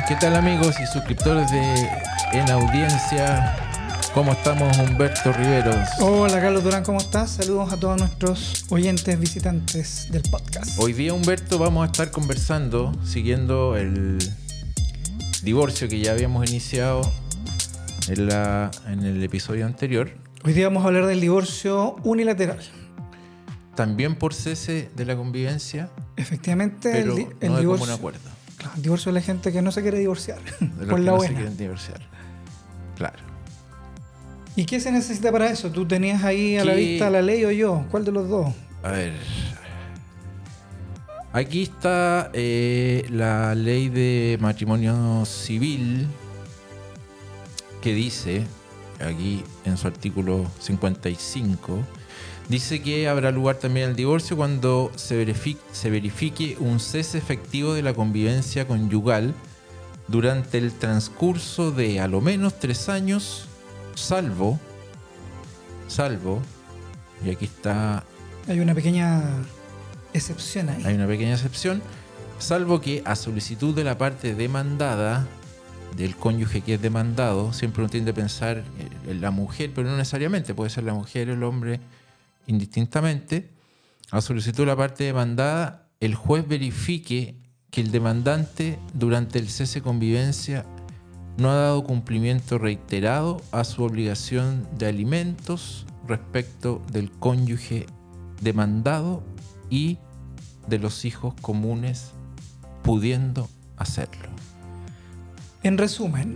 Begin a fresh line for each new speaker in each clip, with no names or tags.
¿Qué tal, amigos y suscriptores de En Audiencia? ¿Cómo estamos, Humberto Riveros?
Hola, Carlos Durán, ¿cómo estás? Saludos a todos nuestros oyentes, visitantes del podcast.
Hoy día, Humberto, vamos a estar conversando, siguiendo el divorcio que ya habíamos iniciado en el episodio anterior.
Hoy día vamos a hablar del divorcio unilateral.
También por cese de la convivencia,
Efectivamente,
pero
el
no de
divorcio,
común acuerdo.
claro, el divorcio de la gente que no se quiere divorciar.
De
Por
los que
la
no
buena.
se quieren divorciar. Claro.
¿Y qué se necesita para eso? ¿Tú tenías ahí a la
¿Qué?
vista la ley o yo? ¿Cuál de los dos?
A ver. Aquí está la ley de matrimonio civil que dice, aquí en su artículo 55, dice que habrá lugar también el divorcio cuando se verifique un cese efectivo de la convivencia conyugal durante el transcurso de a lo menos 3 años, salvo, y aquí está,
Hay una pequeña excepción ahí.
hay una pequeña excepción, salvo que a solicitud de la parte demandada, del cónyuge que es demandado, siempre uno tiende a pensar en la mujer, pero no necesariamente, puede ser la mujer o el hombre indistintamente. A solicitud de la parte demandada, el juez verifique que el demandante durante el cese de convivencia no ha dado cumplimiento reiterado a su obligación de alimentos respecto del cónyuge demandado y de los hijos comunes, pudiendo hacerlo.
En resumen,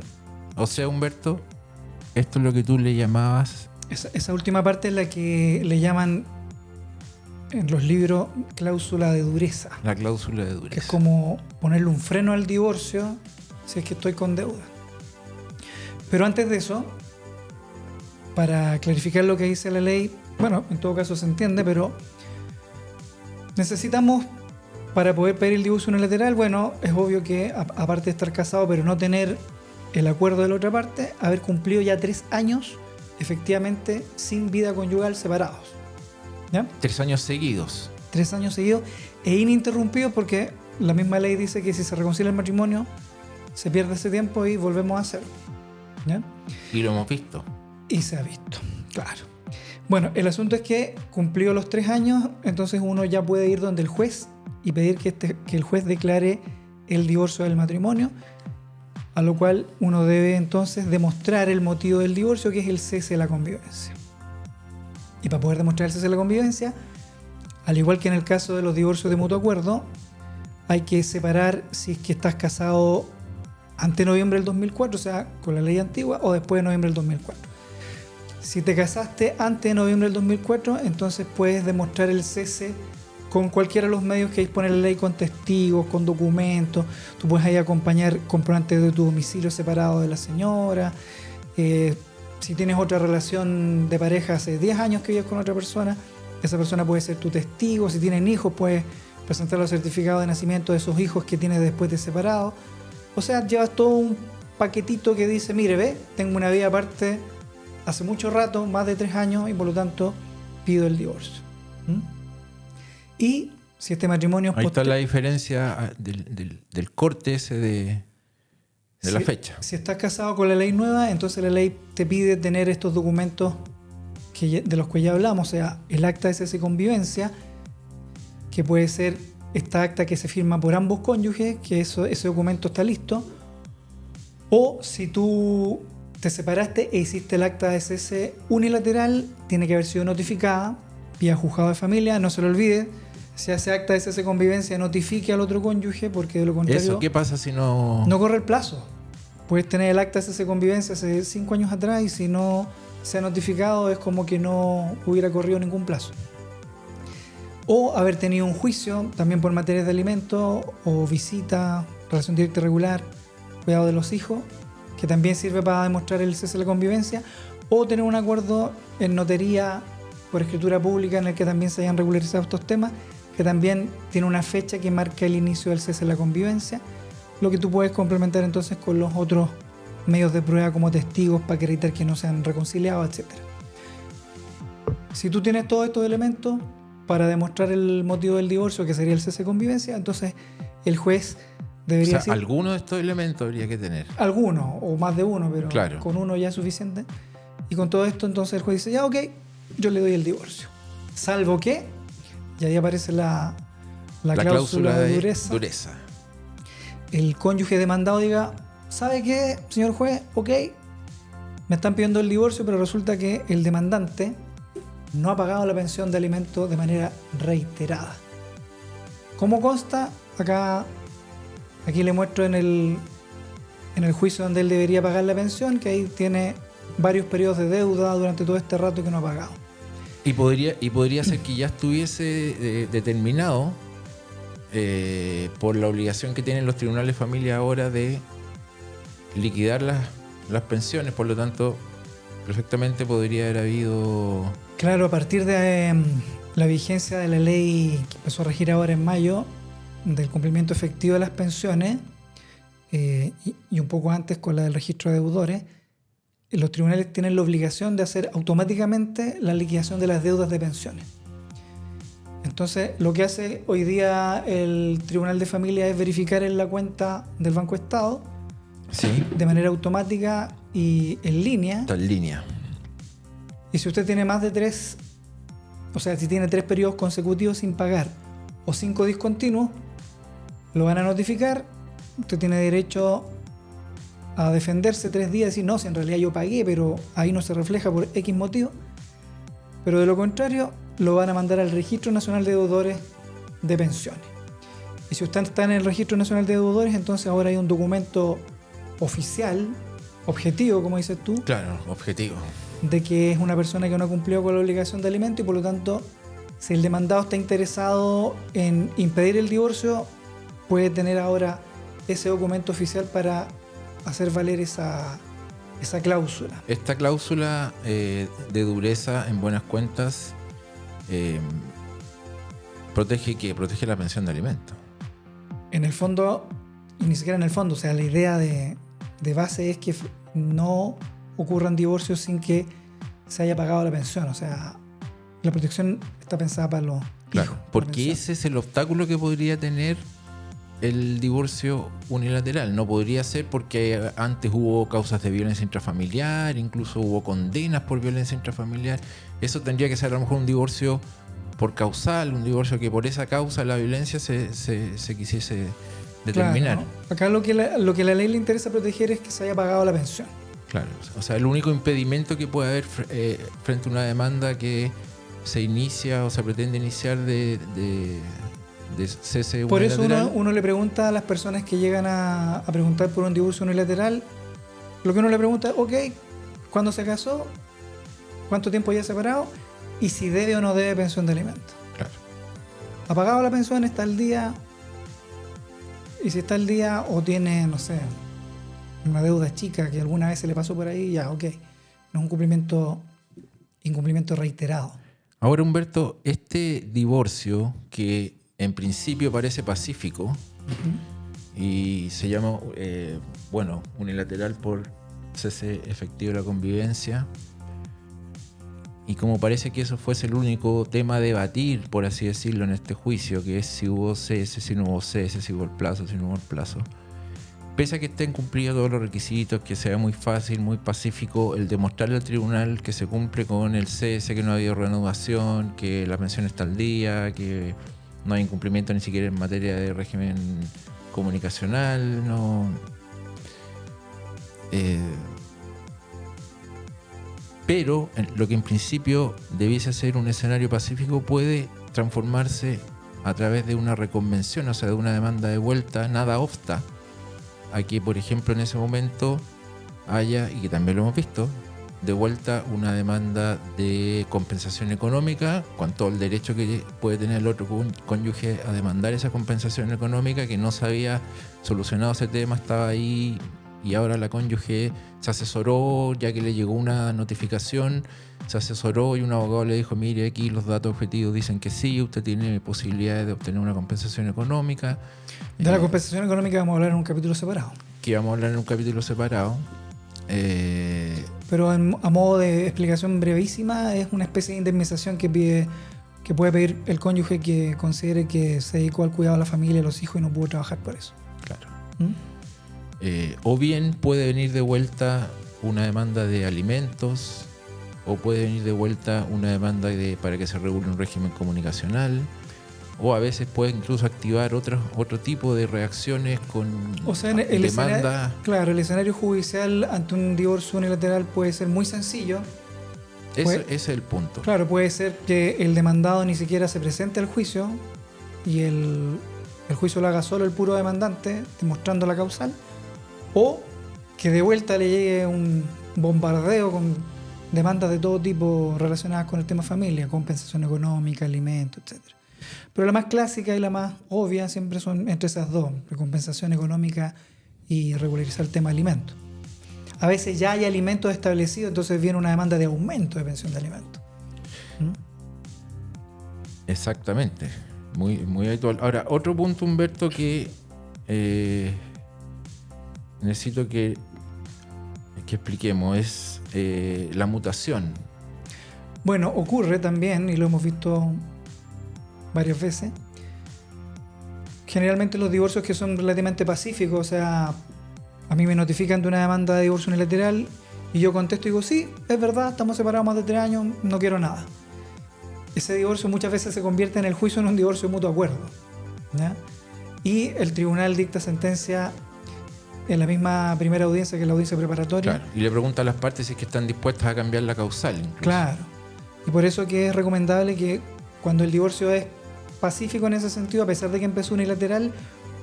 O sea, Humberto, esto es lo que tú le llamabas
esa última parte es la que le llaman en los libros cláusula de dureza,
la cláusula de
que es
dureza.
como ponerle un freno al divorcio si es que estoy con deuda. Pero antes de eso, para clarificar lo que dice la ley, bueno, en todo caso se entiende, pero necesitamos, para poder pedir el divorcio unilateral, bueno, es obvio que aparte de estar casado pero no tener el acuerdo de la otra parte, haber cumplido ya 3 años efectivamente sin vida conyugal separados. ¿Ya?
3 años seguidos.
3 años seguidos e ininterrumpidos, porque la misma ley dice que si se reconcilia el matrimonio se pierde ese tiempo y volvemos a hacerlo. ¿Ya?
Y lo hemos visto.
Y se ha visto, claro. Bueno, el asunto es que cumplido los 3 años, entonces uno ya puede ir donde el juez y pedir que el juez declare el divorcio del matrimonio, a lo cual uno debe entonces demostrar el motivo del divorcio, que es el cese de la convivencia. Y para poder demostrar el cese de la convivencia, al igual que en el caso de los divorcios de mutuo acuerdo, hay que separar si es que estás casado ante noviembre del 2004, o sea, con la ley antigua, o después de noviembre del 2004. Si te casaste antes de noviembre del 2004, entonces puedes demostrar el cese con cualquiera de los medios que dispone la ley, con testigos, con documentos. Tú puedes ahí acompañar comprobantes de tu domicilio separado de la señora. Si tienes otra relación de pareja hace 10 años que vives con otra persona, esa persona puede ser tu testigo. Si tienen hijos, puedes presentar los certificados de nacimiento de esos hijos que tienes después de separado. O sea, llevas todo un paquetito que dice, mire, ve, tengo una vida aparte hace mucho rato, más de 3 años, y por lo tanto pido el divorcio. Y si este matrimonio es
Ahí está la diferencia del corte ese de la fecha.
Si estás casado con la ley nueva, entonces la ley te pide tener estos documentos de los que ya hablamos, o sea, el acta de cese de convivencia, que puede ser esta acta que se firma por ambos cónyuges, que ese documento está listo. O si tú te separaste e hiciste el acta de cese unilateral, tiene que haber sido notificada vía juzgado de familia, no se lo olvide. Si hace acta de cese de convivencia, notifique al otro cónyuge, porque de lo contrario
¿Eso qué pasa si no...?
no corre el plazo. Puedes tener el acta de cese de convivencia hace 5 años atrás y si no se ha notificado es como que no hubiera corrido ningún plazo. O haber tenido un juicio también por materias de alimentos o visita, relación directa y regular, cuidado de los hijos, que también sirve para demostrar el cese de la convivencia, o tener un acuerdo en notaría por escritura pública en el que también se hayan regularizado estos temas, que también tiene una fecha que marca el inicio del cese de la convivencia, lo que tú puedes complementar entonces con los otros medios de prueba como testigos para acreditar que no se han reconciliado, etc. Si tú tienes todos estos elementos para demostrar el motivo del divorcio, que sería el cese de convivencia, entonces el juez debería
O sea,
ser
alguno de estos elementos habría que tener.
alguno o más de uno, pero
Claro.
con uno ya es suficiente. Y con todo esto entonces el juez dice, ya ok, yo le doy el divorcio. Salvo que, y ahí aparece la cláusula de dureza. El cónyuge demandado diga, ¿sabe qué, señor juez? Ok, me están pidiendo el divorcio, pero resulta que el demandante no ha pagado la pensión de alimentos de manera reiterada. ¿Cómo consta? Aquí le muestro en el juicio donde él debería pagar la pensión, que ahí tiene varios periodos de deuda durante todo este rato que no ha pagado.
Y podría ser que ya estuviese determinado por la obligación que tienen los tribunales de familia ahora de liquidar las pensiones, por lo tanto, perfectamente podría haber habido...
Claro, a partir de la vigencia de la ley que empezó a regir ahora en mayo, del cumplimiento efectivo de las pensiones, y un poco antes con la del registro de deudores, los tribunales tienen la obligación de hacer automáticamente la liquidación de las deudas de pensiones. Entonces, lo que hace hoy día el Tribunal de Familia es verificar en la cuenta del Banco Estado,
Sí,
de manera automática y en línea.
está en línea.
Y si usted tiene más de 3, o sea, si tiene 3 periodos consecutivos sin pagar o 5 discontinuos, lo van a notificar. Usted tiene derecho a defenderse 3 días y decir, no, si en realidad yo pagué, pero ahí no se refleja por X motivo. Pero de lo contrario, lo van a mandar al Registro Nacional de Deudores de Pensiones. Y si usted está en el Registro Nacional de Deudores, entonces ahora hay un documento oficial, objetivo, como dices tú,
Claro, objetivo.
de que es una persona que no ha cumplido con la obligación de alimento y por lo tanto, si el demandado está interesado en impedir el divorcio, puede tener ahora ese documento oficial para hacer valer esa cláusula.
Esta cláusula de dureza en buenas cuentas protege la pensión de alimentos.
En el fondo, y ni siquiera en el fondo, o sea, la idea de base es que no ocurran divorcios sin que se haya pagado la pensión. O sea, la protección está pensada para los
Claro,
hijos,
porque ese es el obstáculo que podría tener el divorcio unilateral. No podría ser porque antes hubo causas de violencia intrafamiliar, incluso hubo condenas por violencia intrafamiliar. Eso tendría que ser a lo mejor un divorcio por causal, un divorcio que por esa causa la violencia se quisiese determinar.
Claro, ¿no? Acá lo que la ley le interesa proteger es que se haya pagado la pensión.
Claro, o sea, el único impedimento que puede haber frente a una demanda que se inicia o se pretende iniciar de cese
Por eso
unilateral.
uno le pregunta a las personas que llegan a preguntar por un divorcio unilateral, lo que uno le pregunta es, ok, ¿cuándo se casó? ¿Cuánto tiempo ya separado? Y si debe o no debe pensión de alimentos.
Claro.
¿Ha pagado la pensión? ¿Está al día? Y si está al día o tiene, no sé, una deuda chica que alguna vez se le pasó por ahí, ya, ok. No es un incumplimiento reiterado.
Ahora, Humberto, este divorcio que en principio parece pacífico y se llama, unilateral por cese efectivo de la convivencia, y como parece que eso fuese el único tema a debatir, por así decirlo, en este juicio, que es si hubo cese, si no hubo cese, si hubo el plazo, si no hubo el plazo, pese a que estén cumplidos todos los requisitos, que sea muy fácil, muy pacífico el demostrarle al tribunal que se cumple con el cese, que no ha habido renovación, que la pensión está al día, que no hay incumplimiento ni siquiera en materia de régimen comunicacional, no. Pero lo que en principio debiese ser un escenario pacífico puede transformarse a través de una reconvención, o sea, de una demanda de vuelta, nada obsta a que, por ejemplo, en ese momento haya, y que también lo hemos visto, de vuelta una demanda de compensación económica, con todo el derecho que puede tener el otro cónyuge a demandar esa compensación económica, que no se había solucionado ese tema, estaba ahí, y ahora la cónyuge se asesoró, ya que le llegó una notificación, se asesoró y un abogado le dijo, mire, aquí los datos objetivos dicen que sí, usted tiene posibilidades de obtener una compensación económica.
De la compensación económica vamos a hablar en un capítulo separado.
Que vamos a hablar en un capítulo separado.
Pero a modo de explicación brevísima, es una especie de indemnización que puede pedir el cónyuge que considere que se dedicó al cuidado de la familia y los hijos y no pudo trabajar por eso.
Claro. O bien puede venir de vuelta una demanda de alimentos, o puede venir de vuelta una demanda para que se regule un régimen comunicacional, o a veces puede incluso activar otro tipo de reacciones con
O sea, el
demanda.
Claro, el escenario judicial ante un divorcio unilateral puede ser muy sencillo.
Ese es el punto.
Claro, puede ser que el demandado ni siquiera se presente al juicio y el juicio lo haga solo el puro demandante, demostrando la causal, o que de vuelta le llegue un bombardeo con demandas de todo tipo relacionadas con el tema familia, compensación económica, alimentos, etc. Pero la más clásica y la más obvia siempre son entre esas dos, la compensación económica y regularizar el tema de alimentos. A veces ya hay alimentos establecidos, entonces viene una demanda de aumento de pensión de alimentos.
Exactamente, muy, muy habitual. Ahora, otro punto, Humberto, que necesito que expliquemos es la mutación.
Bueno, ocurre también, y lo hemos visto varias veces, generalmente los divorcios que son relativamente pacíficos, o sea, a mí me notifican de una demanda de divorcio unilateral y yo contesto y digo, sí, es verdad, estamos separados más de 3 años, no quiero nada. Ese divorcio muchas veces se convierte en el juicio en un divorcio de mutuo acuerdo, ¿ya? Y el tribunal dicta sentencia en la misma primera audiencia que la audiencia preparatoria.
Claro, y le pregunta a las partes si es que están dispuestas a cambiar la causal. Incluso.
Claro. Y por eso que es recomendable que cuando el divorcio es pacífico en ese sentido, a pesar de que empezó unilateral,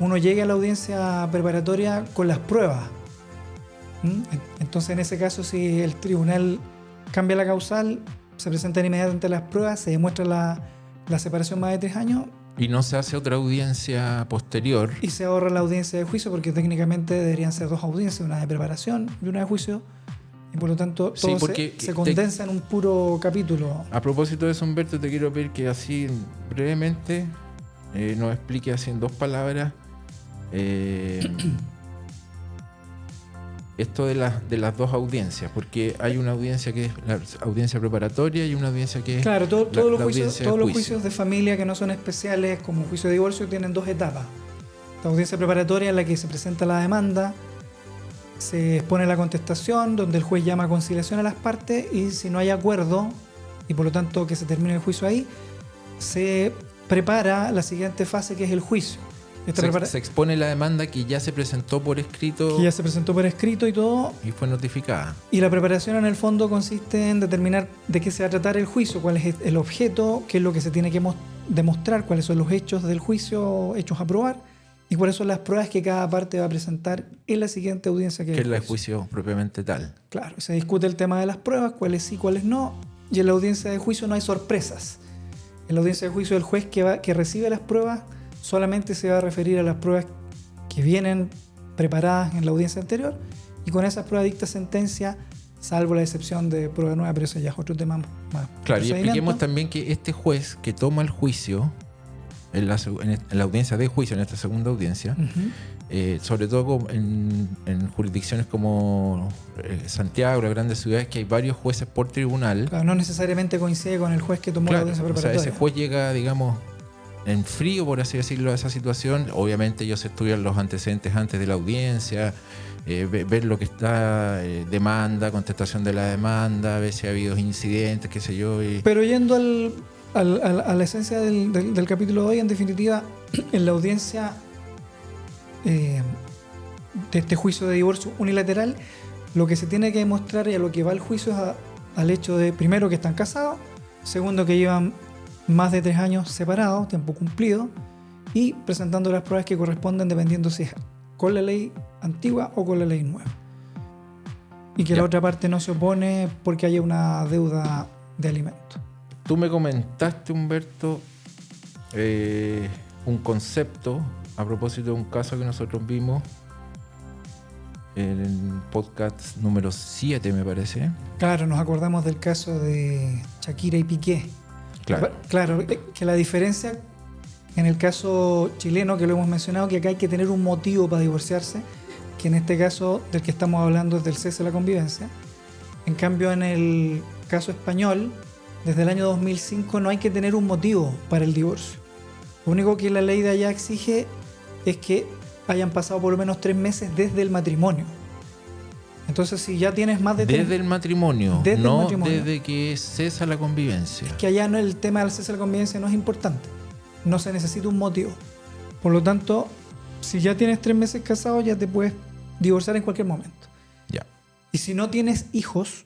uno llegue a la audiencia preparatoria con las pruebas. Entonces, en ese caso, si el tribunal cambia la causal, se presentan inmediatamente las pruebas, se demuestra la separación más de 3 años.
Y no se hace otra audiencia posterior.
Y se ahorra la audiencia de juicio, porque técnicamente deberían ser 2 audiencias, una de preparación y una de juicio. Y por lo tanto, todo se condensa en un puro capítulo.
A propósito de eso, Humberto, te quiero pedir que así brevemente nos explique así en 2 palabras esto de las 2 audiencias, porque hay una audiencia que es la audiencia preparatoria y una audiencia que es
claro, todos los juicios de familia que no son especiales, como un juicio de divorcio, tienen 2 etapas. La audiencia preparatoria en la que se presenta la demanda, se expone la contestación, donde el juez llama a conciliación a las partes y si no hay acuerdo, y por lo tanto que se termine el juicio ahí, se prepara la siguiente fase, que es el juicio.
Se expone la demanda que ya se presentó por escrito.
Que ya se presentó por escrito y todo.
Y fue notificada.
Y la preparación en el fondo consiste en determinar de qué se va a tratar el juicio, cuál es el objeto, qué es lo que se tiene que demostrar, cuáles son los hechos del juicio, hechos a probar, y cuáles son las pruebas que cada parte va a presentar en la siguiente audiencia, que es
el juicio propiamente tal.
Claro, se discute el tema de las pruebas, cuáles sí, cuáles no, y en la audiencia de juicio no hay sorpresas. En la audiencia de juicio el juez que recibe las pruebas solamente se va a referir a las pruebas que vienen preparadas en la audiencia anterior y con esas pruebas dicta sentencia, salvo la excepción de prueba nueva, pero eso ya es otro tema más.
Claro, y expliquemos también que este juez que toma el juicio en la audiencia de juicio, en esta segunda audiencia, sobre todo en jurisdicciones como Santiago, las grandes ciudades, que hay varios jueces por tribunal.
Claro, no necesariamente coincide con el juez que tomó la audiencia preparatoria.
O sea, ese juez llega, digamos, en frío, por así decirlo, a esa situación. Obviamente ellos estudian los antecedentes antes de la audiencia, ver lo que está, demanda, contestación de la demanda, ver si ha habido incidentes, qué sé yo.
Pero yendo a la esencia del capítulo de hoy, en definitiva, en la audiencia de este juicio de divorcio unilateral, lo que se tiene que demostrar y a lo que va el juicio es al hecho de, primero, que están casados, segundo, que llevan más de 3 años separados, tiempo cumplido, y presentando las pruebas que corresponden dependiendo si es con la ley antigua o con la ley nueva. Y que la otra parte no se opone porque haya una deuda de alimentos.
Tú me comentaste, Humberto, un concepto a propósito de un caso que nosotros vimos en el podcast número 7, me parece.
Claro, nos acordamos del caso de Shakira y Piqué. Claro, que la diferencia en el caso chileno, que lo hemos mencionado, que acá hay que tener un motivo para divorciarse, que en este caso del que estamos hablando es del cese de la convivencia. En cambio, en el caso español, desde el año 2005 no hay que tener un motivo para el divorcio. Lo único que la ley de allá exige es que hayan pasado por lo menos 3 meses desde el matrimonio. Entonces, si ya tienes más de 3
Desde el matrimonio,
Desde el
no
matrimonio.
desde que cesa la convivencia.
que allá no, el tema del cese de la convivencia no es importante. No se necesita un motivo. Por lo tanto, si ya tienes 3 meses casado, ya te puedes divorciar en cualquier momento.
Ya.
Y si no tienes hijos,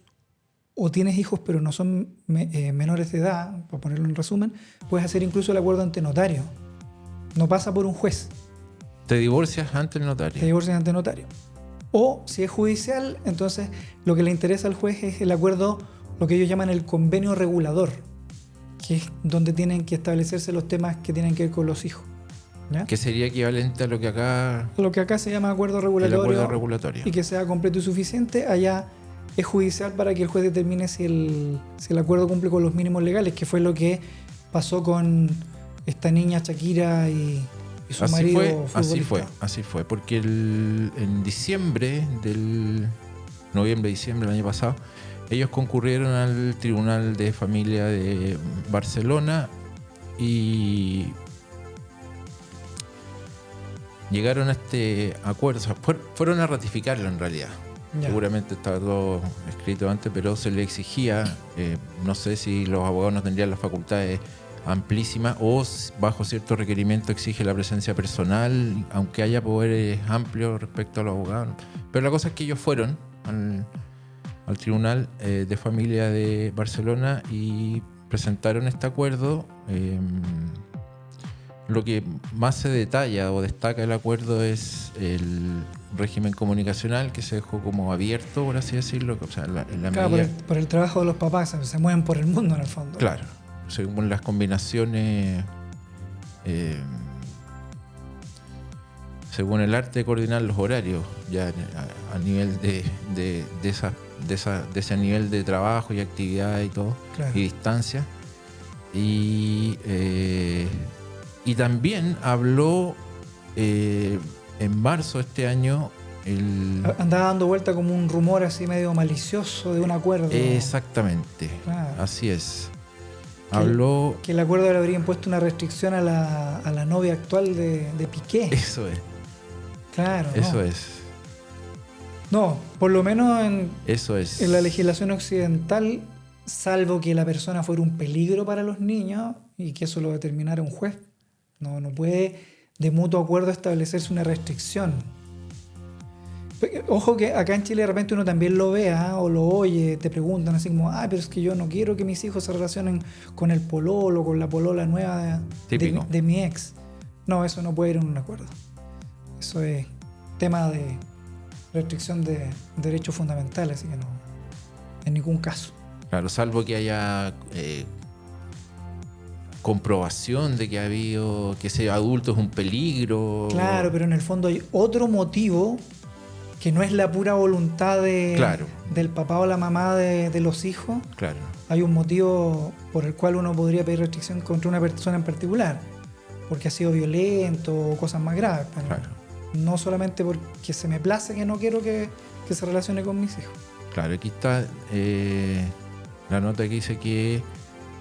o tienes hijos pero no son menores de edad, por ponerlo en resumen, puedes hacer incluso el acuerdo ante notario. No pasa por un juez,
Te divorcias ante el notario.
te divorcias ante notario. O si es judicial, entonces lo que le interesa al juez es el acuerdo, lo que ellos llaman el convenio regulador, que es donde tienen que establecerse los temas que tienen que ver con los hijos. ¿Ya?
Que sería equivalente a lo que acá,
Lo que acá se llama acuerdo
el
regulatorio,
acuerdo regulatorio.
y que sea completo y suficiente, allá es judicial para que el juez determine si el acuerdo cumple con los mínimos legales, que fue lo que pasó con esta niña Shakira y su marido futbolista.
Así fue, porque en diciembre noviembre-diciembre del año pasado, ellos concurrieron al Tribunal de Familia de Barcelona y llegaron a este acuerdo, o sea, fueron a ratificarlo en realidad.
Ya.
Seguramente estaba todo escrito antes, pero se le exigía, no sé si los abogados no tendrían las facultades amplísimas o bajo cierto requerimiento exige la presencia personal, aunque haya poderes amplios respecto a los abogados. Pero la cosa es que ellos fueron al Tribunal de Familia de Barcelona y presentaron este acuerdo. Lo que más se detalla o destaca el acuerdo es el régimen comunicacional, que se dejó como abierto, por así decirlo. O sea,
Claro, por el trabajo de los papás, se mueven por el mundo en el fondo.
Claro, según las combinaciones, según el arte de coordinar los horarios, ya a nivel de ese nivel de trabajo y actividad y todo,
Claro.
y distancia. Y también habló en marzo de este año
Andaba dando vuelta como un rumor así medio malicioso de un acuerdo.
Exactamente,
Claro.
así es.
Que-
Habló...
Que el acuerdo le habría impuesto una restricción a la novia actual de Piqué.
Eso es,
Claro.
eso
no.
es,
No, por lo menos
eso es.
en la legislación occidental, salvo que la persona fuera un peligro para los niños y que eso lo determinara un juez, no puede de mutuo acuerdo establecerse una restricción. Ojo que acá en Chile de repente uno también lo ve o lo oye, te preguntan así como, pero es que yo no quiero que mis hijos se relacionen con el pololo, con la polola nueva
Típico.
de mi ex. No, eso no puede ir en un acuerdo. Eso es tema de restricción de derechos fundamentales, así que no, en ningún caso.
Claro, salvo que haya comprobación de que ha habido, que ese adulto es un peligro.
Claro, pero en el fondo hay otro motivo que no es la pura voluntad
Claro.
del papá o la mamá de los hijos.
Claro,
Hay un motivo por el cual uno podría pedir restricción contra una persona en particular, porque ha sido violento o cosas más graves. Pero
claro,
no solamente porque se me place que no quiero que se relacione con mis hijos.
claro. Aquí está la nota que dice que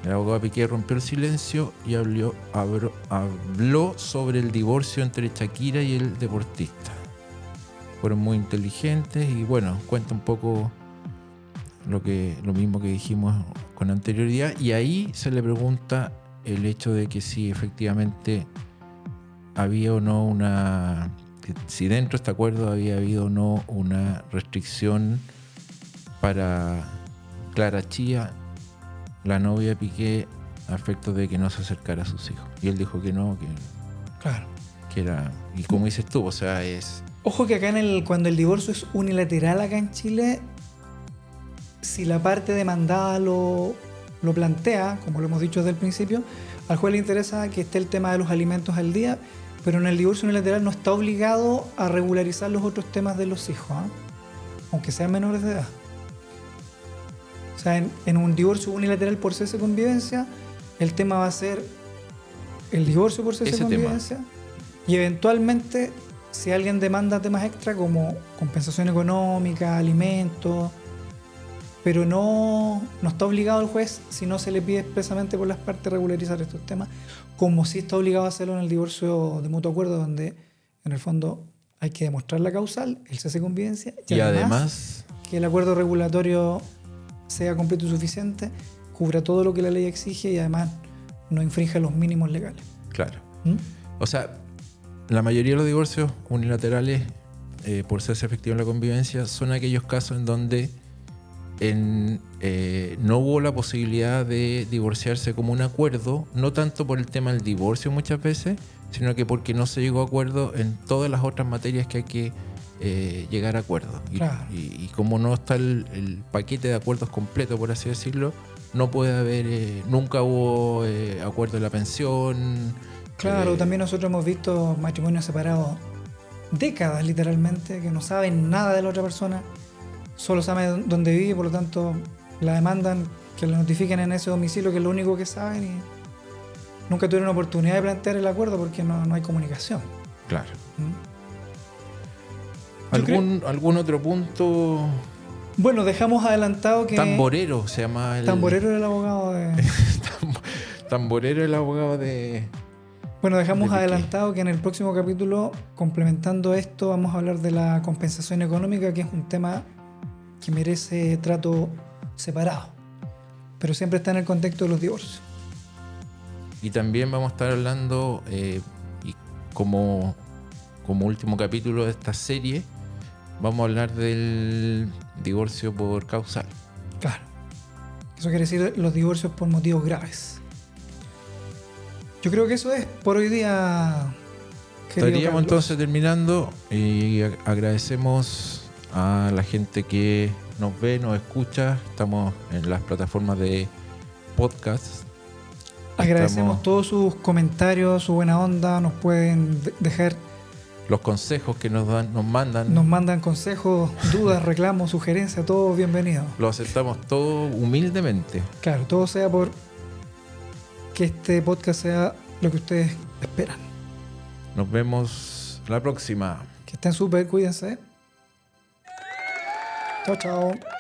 el abogado Piqué rompió el silencio y habló sobre el divorcio entre Shakira y el deportista. Fueron muy inteligentes y bueno, cuenta un poco lo mismo que dijimos con anterioridad, y ahí se le pregunta el hecho de que si efectivamente había o no si dentro de este acuerdo había habido o no una restricción para Clara Chía, la novia de Piqué, a efectos de que no se acercara a sus hijos. Y él dijo que no,
Claro.
que era, y como dices tú, o sea, es...
Ojo que acá cuando el divorcio es unilateral acá en Chile, si la parte demandada lo plantea, como lo hemos dicho desde el principio, al juez le interesa que esté el tema de los alimentos al día, pero en el divorcio unilateral no está obligado a regularizar los otros temas de los hijos, aunque sean menores de edad. O sea, en un divorcio unilateral por cese de convivencia, el tema va a ser el divorcio por cese de convivencia y eventualmente, si alguien demanda temas extra como compensación económica, alimentos, pero no está obligado el juez, si no se le pide expresamente por las partes regularizar estos temas, como si está obligado a hacerlo en el divorcio de mutuo acuerdo, donde en el fondo hay que demostrar la causal, el cese de convivencia
Y además
que el acuerdo regulatorio sea completo y suficiente, cubra todo lo que la ley exige y además no infrinja los mínimos legales.
claro.
¿Mm?
O sea, la mayoría de los divorcios unilaterales, por ser efectivo en la convivencia, son aquellos casos en donde no hubo la posibilidad de divorciarse como un acuerdo, no tanto por el tema del divorcio muchas veces, sino que porque no se llegó a acuerdo en todas las otras materias que hay que llegar a acuerdo.
Claro.
Y como no está el paquete de acuerdos completo, por así decirlo, no puede haber, nunca hubo acuerdo de la pensión.
Claro, también nosotros hemos visto matrimonios separados décadas literalmente, que no saben nada de la otra persona, solo saben dónde vive, por lo tanto la demandan que la notifiquen en ese domicilio, que es lo único que saben, y nunca tuvieron oportunidad de plantear el acuerdo porque no hay comunicación.
Claro.
¿Mm?
¿Algún otro punto?
Bueno, dejamos adelantado que...
Tamborero se llama el...
Tamborero era el abogado de...
Tamborero el abogado de...
Bueno, dejamos
de Piqué.
adelantado que en el próximo capítulo, complementando esto, vamos a hablar de la compensación económica, que es un tema que merece trato separado, pero siempre está en el contexto de los divorcios.
Y también vamos a estar hablando, y como último capítulo de esta serie, vamos a hablar del divorcio por causal.
Claro. Eso quiere decir los divorcios por motivos graves. Yo creo que eso es por hoy día, querido
Estaríamos
Carlos.
entonces terminando y agradecemos a la gente que nos ve, nos escucha. Estamos en las plataformas de podcast.
Agradecemos todos sus comentarios, su buena onda. Nos pueden dejar,
Los consejos que nos mandan.
nos mandan consejos, dudas, reclamos, sugerencias, todos bienvenidos.
Lo aceptamos todo humildemente.
Claro, todo sea por que este podcast sea lo que ustedes esperan.
Nos vemos la próxima.
Que estén súper, cuídense. Chao, chao.